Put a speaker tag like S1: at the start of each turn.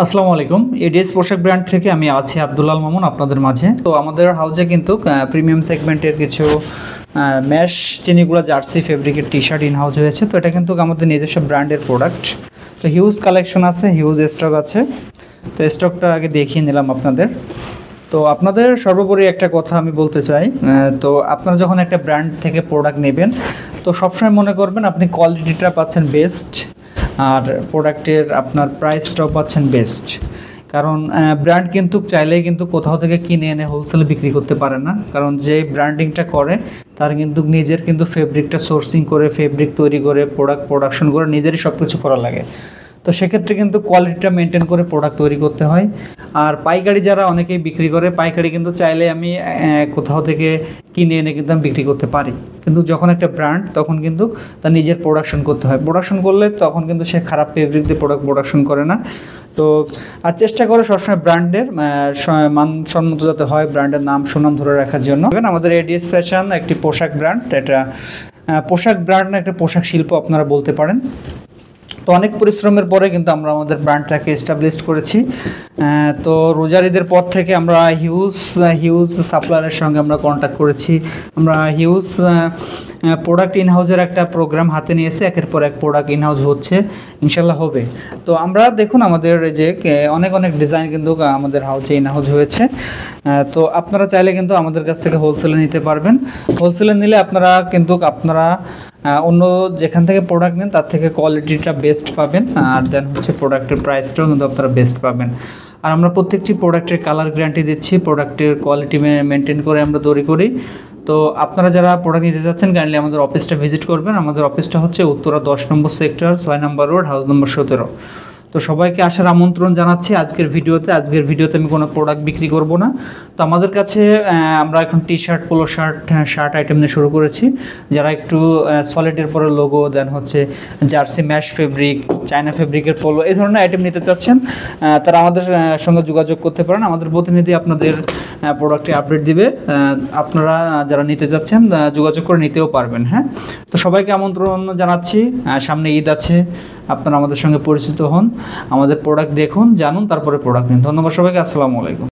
S1: আসসালামু আলাইকুম। এডিএস পোশাক ব্র্যান্ড থেকে আমি আছি আব্দুল্লাল মামুন আপনাদের মাঝে। তো আমাদের হাউজে কিন্তু প্রিমিয়াম সেগমেন্টের কিছু ম্যাশ চিনিগুলো জার্সি ফেব্রিকের টি শার্ট ইন হাউস হয়েছে। তো এটা কিন্তু আমাদের নিজস্ব ব্র্যান্ডের প্রোডাক্ট। তো হিউজ কালেকশন আছে, হিউজ স্টক আছে। তো স্টকটা আগে দেখিয়ে নিলাম আপনাদের। তো আপনাদের সর্বোপরি একটা কথা আমি বলতে চাই, তো আপনারা যখন একটা ব্র্যান্ড থেকে প্রোডাক্ট নেবেন তো সবসময় মনে করবেন আপনি কোয়ালিটিটা পাচ্ছেন বেস্ট, আর প্রোডাক্টের আপনার প্রাইসটাও পাচ্ছেন বেস্ট। কারণ ব্র্যান্ড কিন্তু চাইলেই কিন্তু কোথাও থেকে কিনে এনে হোলসেলে বিক্রি করতে পারে না। কারণ যে ব্র্যান্ডিংটা করে তার কিন্তু নিজের কিন্তু ফেব্রিকটা সোর্সিং করে, ফেব্রিক তৈরি করে, প্রোডাকশন করে নিজেরই সব কিছু করা লাগে। তো সেক্ষেত্রে কিন্তু কোয়ালিটিটা মেনটেন করে প্রোডাক্ট তৈরি করতে হয়। আর পাইকারি যারা অনেকেই বিক্রি করে, পাইকারি কিন্তু চাইলে আমি কোথাও থেকে কিনে এনে কিন্তু আমি বিক্রি করতে পারি। কিন্তু যখন একটা ব্র্যান্ড তখন কিন্তু তার নিজের প্রোডাকশন করতে হয়। প্রোডাকশন করলে তখন কিন্তু সে খারাপ ফেব্রিক দিয়ে প্রোডাকশন করে না। তো আর চেষ্টা করে সবসময় ব্র্যান্ডের মানসম্মত যাতে হয়, ব্র্যান্ডের নাম সুনাম ধরে রাখার জন্য। আমাদের এডিএস ফ্যাশন একটি পোশাক ব্র্যান্ড, এটা পোশাক ব্র্যান্ড না, একটা পোশাক শিল্প আপনারা বলতে পারেন। তো অনেক পরিশ্রমের পরে কিন্তু আমরা আমাদের ব্র্যান্ডটাকে এস্টাবলিশ করেছি। তো রোজার ঈদের পর থেকে আমরা হিউজ সাপ্লায়ারের সঙ্গে আমরা কন্ট্যাক্ট করেছি। আমরা হিউজ প্রোডাক্ট ইন হাউসের একটা প্রোগ্রাম হাতে নিয়েছি, একের পর এক প্রোডাক্ট ইন হাউস হচ্ছে, ইনশাল্লাহ হবে। তো আমরা দেখুন আমাদের যে অনেক ডিজাইন কিন্তু আমাদের হাউসে ইন হাউস হয়েছে। তো আপনারা চাইলে কিন্তু আমাদের কাছ থেকে হোলসেলে নিতে পারবেন। হোলসেলে নিলে আপনারা অন্য যেখান থেকে প্রোডাক্ট নেন তার থেকে কোয়ালিটিটা বেস্ট পাবেন, আর দেন হচ্ছে প্রোডাক্টের প্রাইসটাও কিন্তু আপনারা বেস্ট পাবেন। আর আমরা প্রত্যেকটি প্রোডাক্টের কালার গ্যারান্টি দিচ্ছি, প্রোডাক্টের কোয়ালিটি মেনটেন করে আমরা তৈরি করি। তো আপনারা যারা প্রোডাক্ট নিতে চাচ্ছেন কাইন্ডলি আমাদের অফিসটা ভিজিট করবেন। আমাদের অফিসটা হচ্ছে উত্তরা 10 নম্বর সেক্টর, 6 নম্বর রোড, হাউস নম্বর 17। তো সবাইকে আসার আমন্ত্রণ জানাচ্ছি আজকের ভিডিওতে আমি কোনো প্রোডাক্ট বিক্রি করব না। তো আমাদের কাছে আমরা এখন T shirt, polo shirt item নিয়ে শুরু করেছি। যারা একটু সলিডের পরে লোগো, দেন হচ্ছে জার্সি ম্যাশ ফেব্রিক, চায়না ফেব্রিকের পোলো, এই ধরনের আইটেম নিতে চাচ্ছেন তারা আমাদের সঙ্গে যোগাযোগ করতে পারেন। আমাদের প্রতিনিধি আপনাদের প্রোডাক্টে আপডেট দিবে। আপনারা যারা নিতে যাচ্ছেন যোগাযোগ করে নিতেও পারবেন। হ্যাঁ, তো সবাইকে আমন্ত্রণ জানাচ্ছি। সামনে ঈদ আছে, আপনারা আমাদের সঙ্গে পরিচিত হন, আমাদের প্রোডাক্ট দেখুন, জানুন, তারপরে প্রোডাক্ট নিন। ধন্যবাদ সবাইকে। আসসালামু আলাইকুম।